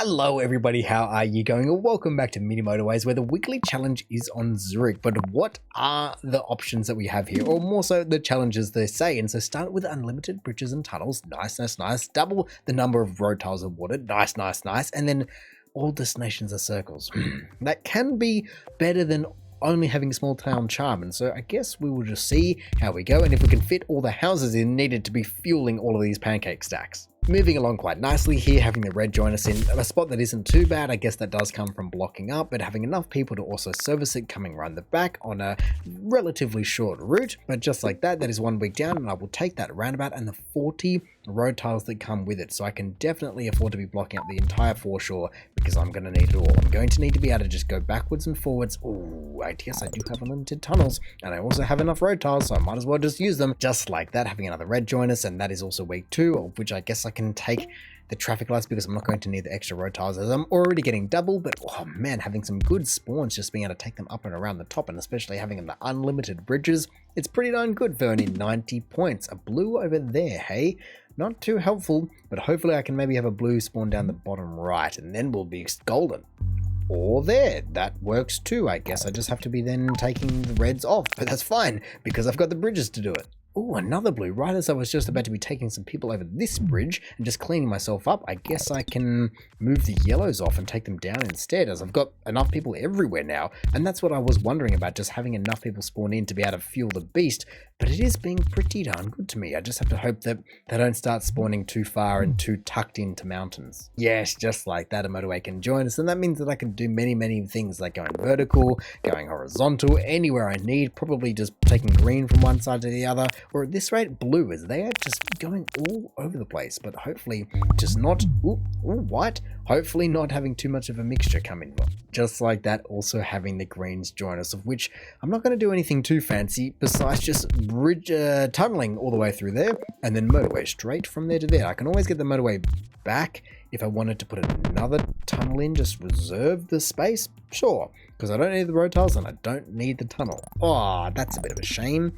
Hello everybody, how are you going? And welcome back to Mini Motorways, where the weekly challenge is on Zurich. But what are the options that we have here, or more so the challenges they say? And so start with unlimited bridges and tunnels. Nice. Double the number of road tiles awarded. Nice. And then all destinations are circles. That can be better than only having small town charm, and so I guess we will just see how we go and if we can fit all the houses in needed to be fueling all of these pancake stacks. Moving along quite nicely here, having the red join us in a spot that isn't too bad. I guess that does come from blocking up, but having enough people to also service it coming around the back on a relatively short route. But just like that, that is 1 week down, and I will take that roundabout and the 40 road tiles that come with it. So I can definitely afford to be blocking up the entire foreshore because I'm going to need it all. I'm going to need to be able to just go backwards and forwards. Oh, I guess I do have unlimited tunnels, and I also have enough road tiles, so I might as well just use them. Just like that, having another red join us, and that is also week 2, of which I guess I can take the traffic lights because I'm not going to need the extra road tiles as I'm already getting double. But oh man, having some good spawns, just being able to take them up and around the top, and especially having the unlimited bridges, it's pretty darn good for only 90 points. A blue over there, hey? Not too helpful, but hopefully I can maybe have a blue spawn down the bottom right, and then we'll be golden. Or there, that works too. I guess I just have to be then taking the reds off, but that's fine because I've got the bridges to do it. Oh, another blue. Right as I was just about to be taking some people over this bridge and just cleaning myself up, I guess I can move the yellows off and take them down instead, as I've got enough people everywhere now. And that's what I was wondering about, just having enough people spawn in to be able to fuel the beast. But it is being pretty darn good to me. I just have to hope that they don't start spawning too far and too tucked into mountains. Yes, just like that, a motorway can join us, and that means that I can do many things, like going vertical, going horizontal, anywhere I need, probably just taking green from one side to the other, or at this rate, blue, as they are just going all over the place, but hopefully just not, white, hopefully not having too much of a mixture come in. Just like that, also having the greens join us, of which I'm not going to do anything too fancy besides just bridge tunneling all the way through there, and then motorway straight from there to there. I can always get the motorway back if I wanted to put another tunnel in, just reserve the space, sure, because I don't need the road tiles and I don't need the tunnel. Oh, that's a bit of a shame.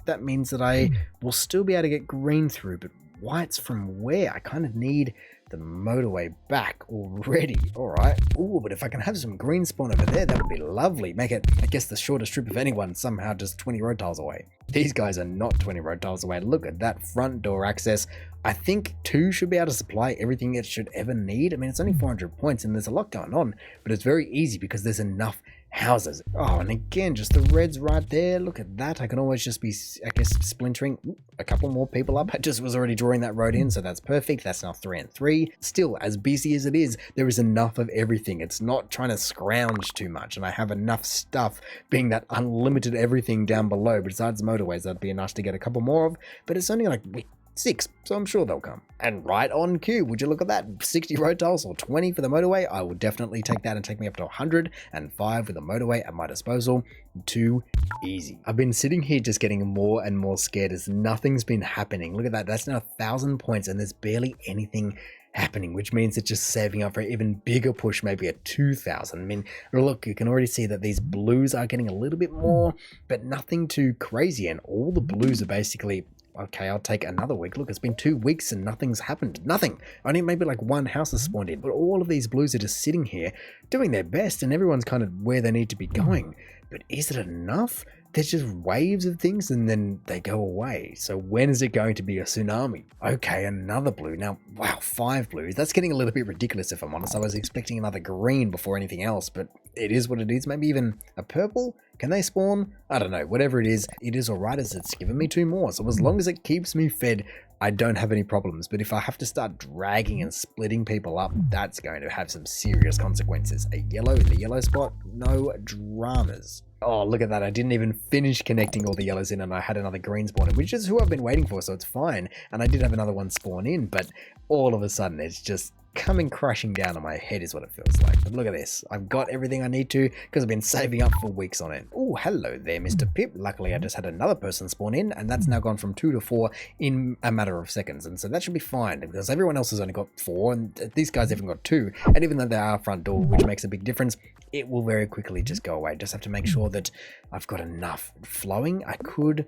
That means that I will still be able to get green through, but whites from where? I kind of need the motorway back already. Alright. Ooh, but if I can have some green spawn over there, that would be lovely. Make it, I guess, the shortest trip of anyone, somehow just 20 road tiles away. These guys are not 20 road tiles away. Look at that front door access. I think 2 should be able to supply everything it should ever need. I mean, it's only 400 points and there's a lot going on, but it's very easy because there's enough houses. Oh, and again, just the reds right there. Look at that. I can always just be, I guess, splintering a couple more people up. I just was already drawing that road in, so that's perfect. That's now 3 and 3. Still, as busy as it is, there is enough of everything. It's not trying to scrounge too much, and I have enough stuff, being that unlimited everything down below. Besides motorways, that'd be nice to get a couple more of, but it's only like 6, so I'm sure they'll come. And right on cue, would you look at that? 60 road tiles or 20 for the motorway? I will definitely take that and take me up to 105 with the motorway at my disposal. Too easy. I've been sitting here just getting more and more scared as nothing's been happening. Look at that, that's now 1,000 points and there's barely anything happening, which means it's just saving up for an even bigger push, maybe at 2,000. I mean, look, you can already see that these blues are getting a little bit more, but nothing too crazy, and all the blues are basically, okay, I'll take another week. Look, it's been 2 weeks and nothing's happened. Nothing. Only maybe like 1 house has spawned in. But all of these blues are just sitting here doing their best, and everyone's kind of where they need to be going. But is it enough? There's just waves of things and then they go away. So when is it going to be a tsunami? Okay, another blue. Now, wow, 5 blues. That's getting a little bit ridiculous, if I'm honest. I was expecting another green before anything else, but it is what it is. Maybe even a purple? Can they spawn? I don't know. Whatever it is alright, as it's given me 2 more. So as long as it keeps me fed, I don't have any problems. But if I have to start dragging and splitting people up, that's going to have some serious consequences. A yellow in the yellow spot? No dramas. Oh, look at that. I didn't even finish connecting all the yellows in and I had another green spawn in, which is who I've been waiting for, so it's fine. And I did have another one spawn in, but all of a sudden it's just coming crashing down on my head is what it feels like. But look at this. I've got everything I need to because I've been saving up for weeks on it. Oh, hello there, Mr. Pip. Luckily, I just had another person spawn in, and that's now gone from 2 to 4 in a matter of seconds. And so that should be fine because everyone else has only got 4, and these guys haven't got 2. And even though they are front door, which makes a big difference, it will very quickly just go away. Just have to make sure that I've got enough flowing. I could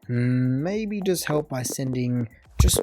maybe just help by sending just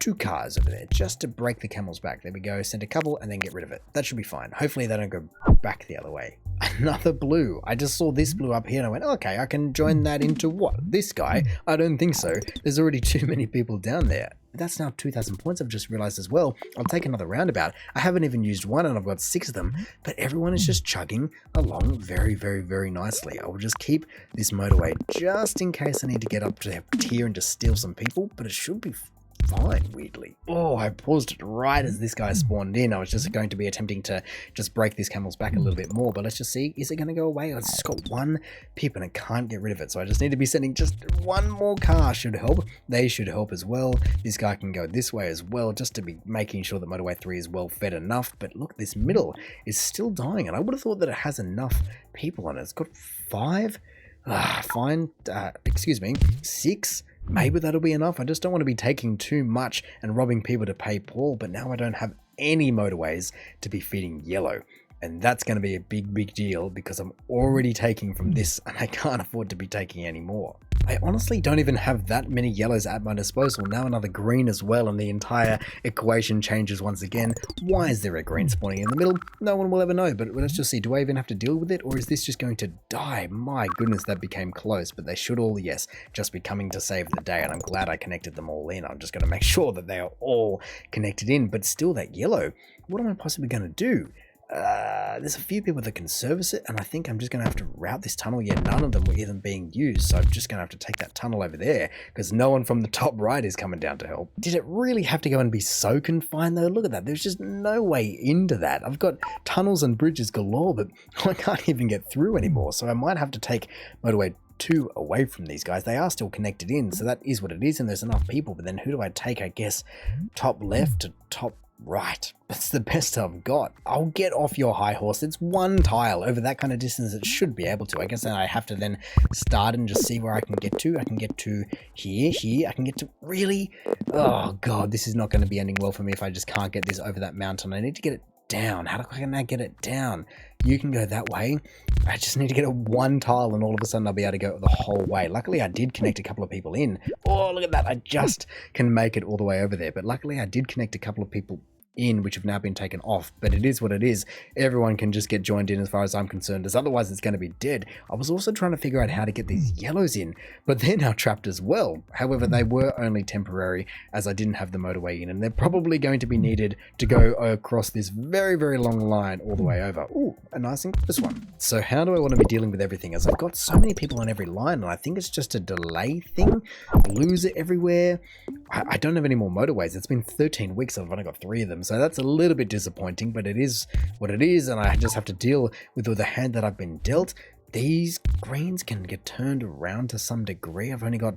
2 cars over there just to break the camel's back. There we go. Send a couple and then get rid of it. That should be fine. Hopefully they don't go back the other way. Another blue. I just saw this blue up here and I went, okay, I can join that into what? This guy? I don't think so. There's already too many people down there. That's now 2,000 points I've just realized as well. I'll take another roundabout. I haven't even used one and I've got 6 of them, but everyone is just chugging along very, very, very nicely. I will just keep this motorway just in case I need to get up to here and just steal some people, but it should be fine, weirdly. Oh, I paused it right as this guy spawned in. I was just going to be attempting to just break this camel's back a little bit more, but let's just see. Is it going to go away? It's just got 1 pip and I can't get rid of it, so I just need to be sending just 1 more car. Should help. They should help as well. This guy can go this way as well, just to be making sure that motorway 3 is well fed enough. But look, this middle is still dying, and I would have thought that it has enough people on it. It's got 5. Fine. Excuse me. 6. Maybe that'll be enough. I just don't want to be taking too much and robbing people to pay Paul, but now I don't have any motorways to be feeding yellow. And that's going to be a big, big deal because I'm already taking from this and I can't afford to be taking any more. I honestly don't even have that many yellows at my disposal. Now another green as well, and the entire equation changes once again. Why is there a green spawning in the middle? No one will ever know, but let's just see. Do I even have to deal with it, or is this just going to die? My goodness, that became close, but they should all, yes, just be coming to save the day, and I'm glad I connected them all in. I'm just going to make sure that they are all connected in, but still that yellow, what am I possibly going to do? There's a few people that can service it, and I think I'm just going to have to route this tunnel. Yeah, none of them were even being used, so I'm just going to have to take that tunnel over there because no one from the top right is coming down to help. Did it really have to go and be so confined though? Look at that. There's just no way into that. I've got tunnels and bridges galore, but I can't even get through anymore, so I might have to take motorway 2 away from these guys. They are still connected in, so that is what it is, and there's enough people, but then who do I take? I guess top left to top right. That's the best I've got. I'll get off your high horse. It's 1 tile over that kind of distance. It should be able to. I guess I have to then start and just see where I can get to. I can get to here. I can get to really. Oh god, this is not going to be ending well for me if I just can't get this over that mountain. I need to get it down. How can I get it down? You can go that way. I just need to get a 1 tile and all of a sudden I'll be able to go the whole way. Luckily I did connect a couple of people in. Oh, look at that. I just can make it all the way over there. But luckily I did connect a couple of people in, which have now been taken off, but it is what it is. Everyone can just get joined in as far as I'm concerned, as otherwise it's going to be dead. I was also trying to figure out how to get these yellows in, but they're now trapped as well. However, they were only temporary as I didn't have the motorway in, and they're probably going to be needed to go across this very, very long line all the way over. Ooh, a nice and close one. So how do I want to be dealing with everything, as I've got so many people on every line, and I think it's just a delay thing. Lose it everywhere. I don't have any more motorways. It's been 13 weeks, I've only got 3 of them. So that's a little bit disappointing, but it is what it is, and I just have to deal with the hand that I've been dealt. These greens can get turned around to some degree. I've only got,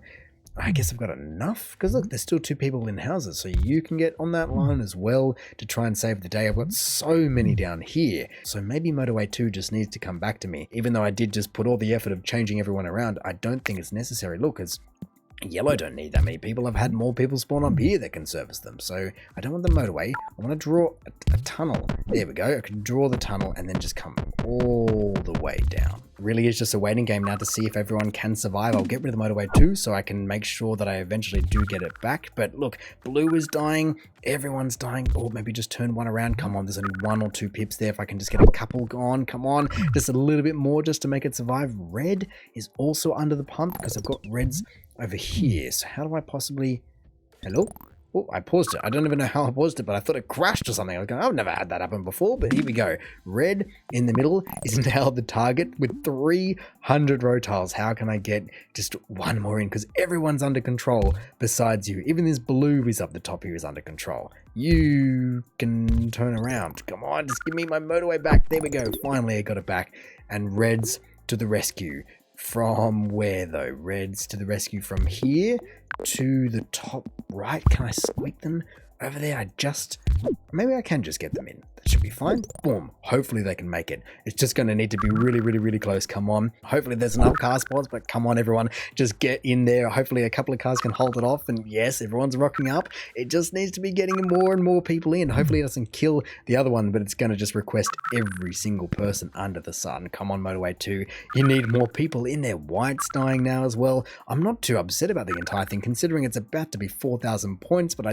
I guess I've got enough, because look, there's still 2 people in houses, so you can get on that line as well to try and save the day. I've got so many down here, so maybe motorway 2 just needs to come back to me. Even though I did just put all the effort of changing everyone around, I don't think it's necessary. Look, it's yellow don't need that many people. I've had more people spawn up here that can service them. So I don't want the motorway. I want to draw a tunnel. There we go. I can draw the tunnel and then just come all the way down. Really is just a waiting game now to see if everyone can survive. I'll get rid of the motorway too, so I can make sure that I eventually do get it back. But look, blue is dying. Everyone's dying. Or maybe just turn one around. Come on, there's only 1 or 2 pips there. If I can just get a couple gone. Come on, just a little bit more just to make it survive. Red is also under the pump because I've got reds over here. So how do I possibly... Hello? Oh, I paused it. I don't even know how I paused it, but I thought it crashed or something. I was going, I've never had that happen before, but here we go. Red in the middle is now the target with 300 row tiles. How can I get just 1 more in? Because everyone's under control besides you. Even this blue is up the top here is under control. You can turn around. Come on, just give me my motorway back. There we go. Finally, I got it back. And reds to the rescue. From where though? Reds to the rescue from here to the top right. Can I squeak them over there? Maybe I can just get them in. That should be fine. Boom. Hopefully they can make it. It's just going to need to be really, really, really close. Come on. Hopefully there's enough car spots, but come on, everyone. Just get in there. Hopefully a couple of cars can hold it off. And yes, everyone's rocking up. It just needs to be getting more and more people in. Hopefully it doesn't kill the other one, but it's going to just request every single person under the sun. Come on, Motorway 2. You need more people in there. White's dying now as well. I'm not too upset about the entire thing, considering it's about to be 4,000 points, but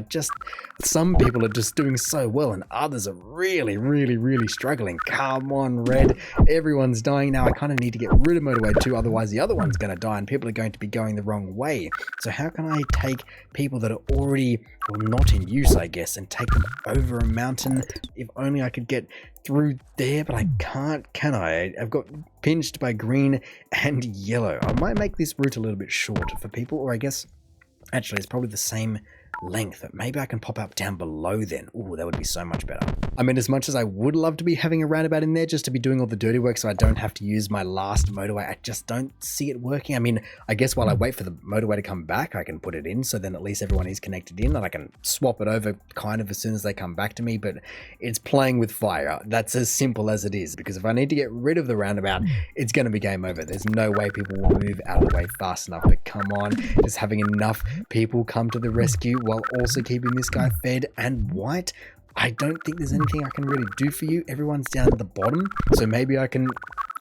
some people are just doing so well and others are really, really, really struggling. Come on, Red. Everyone's dying now. I kind of need to get rid of Motorway 2, otherwise the other one's going to die and people are going to be going the wrong way. So how can I take people that are already, well, not in use, I guess, and take them over a mountain? If only I could get through there, but I can't, can I? I've got pinched by green and yellow. I might make this route a little bit short for people, or I guess, actually, it's probably the same length, but maybe I can pop up down below then. Ooh, that would be so much better. I mean, as much as I would love to be having a roundabout in there just to be doing all the dirty work so I don't have to use my last motorway, I just don't see it working. I mean, I guess while I wait for the motorway to come back, I can put it in, so then at least everyone is connected in and I can swap it over kind of as soon as they come back to me, but it's playing with fire. That's as simple as it is, because if I need to get rid of the roundabout, it's going to be game over. There's no way people will move out of the way fast enough, but come on, just having enough people come to the rescue while also keeping this guy fed. And White, I don't think there's anything I can really do for you. Everyone's down at the bottom, so maybe I can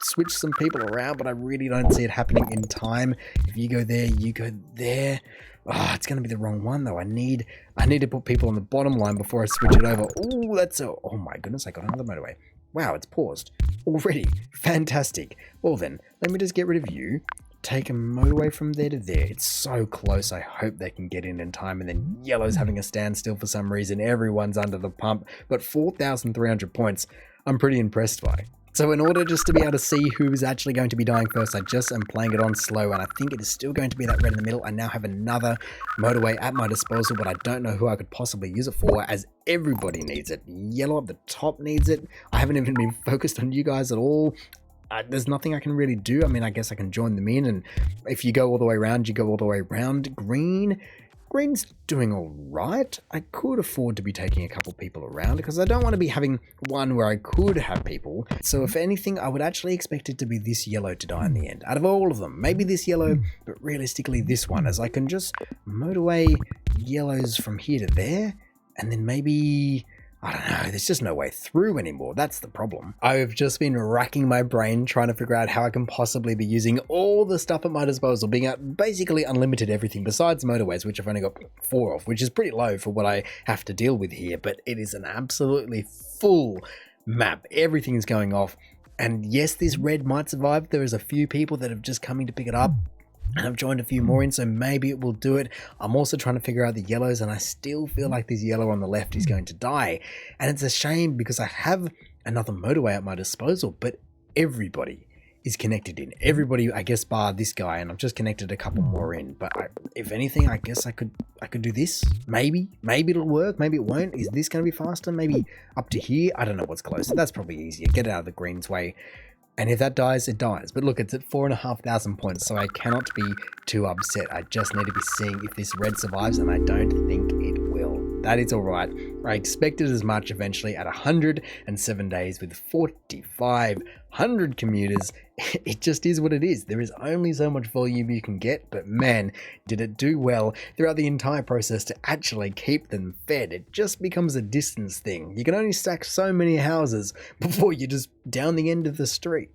switch some people around, but I really don't see it happening in time. If you go there, you go there. Oh, it's going to be the wrong one though. I need to put people on the bottom line before I switch it over. Oh my goodness, I got another motorway. Wow, it's paused already. Fantastic. Well then, let me just get rid of you. Take a motorway from there to there. It's so close. I hope they can get in time. And then yellow's having a standstill for some reason. Everyone's under the pump. But 4,300 points, I'm pretty impressed by. So in order just to be able to see who is actually going to be dying first, I just am playing it on slow, and I think it is still going to be that red in the middle. I now have another motorway at my disposal, but I don't know who I could possibly use it for, as everybody needs it. Yellow up the top needs it. I haven't even been focused on you guys at all. There's nothing I can really do. I mean, I guess I can join them in, and if you go all the way around, you go all the way around. Green's doing all right. I could afford to be taking a couple people around because I don't want to be having one where I could have people. So if anything, I would actually expect it to be this yellow to die in the end. Out of all of them, maybe this yellow, but realistically this one, as I can just motorway yellows from here to there, and then maybe, I don't know, there's just no way through anymore. That's the problem. I've just been racking my brain trying to figure out how I can possibly be using all the stuff at my disposal, being at basically unlimited everything besides motorways, which I've only got 4 of, which is pretty low for what I have to deal with here, but it is an absolutely full map. Everything is going off. And yes, this red might survive. There is a few people that have just coming to pick it up, and I've joined a few more in, so maybe it will do it. I'm also trying to figure out the yellows, and I still feel like this yellow on the left is going to die. And it's a shame because I have another motorway at my disposal, but everybody is connected in. Everybody, I guess, bar this guy, and I've just connected a couple more in. But if anything, I guess I could do this. Maybe it'll work. Maybe it won't. Is this going to be faster? Maybe up to here? I don't know what's closer. That's probably easier. Get it out of the green's way. And if that dies, it dies. But look, it's at 4,500 points, so I cannot be too upset. I just need to be seeing if this red survives, and I don't think it will. That is all right. I expected as much eventually at 107 days with 4,500 commuters. It just is what it is. There is only so much volume you can get, but man, did it do well throughout the entire process to actually keep them fed. It just becomes a distance thing. You can only stack so many houses before you're just down the end of the street.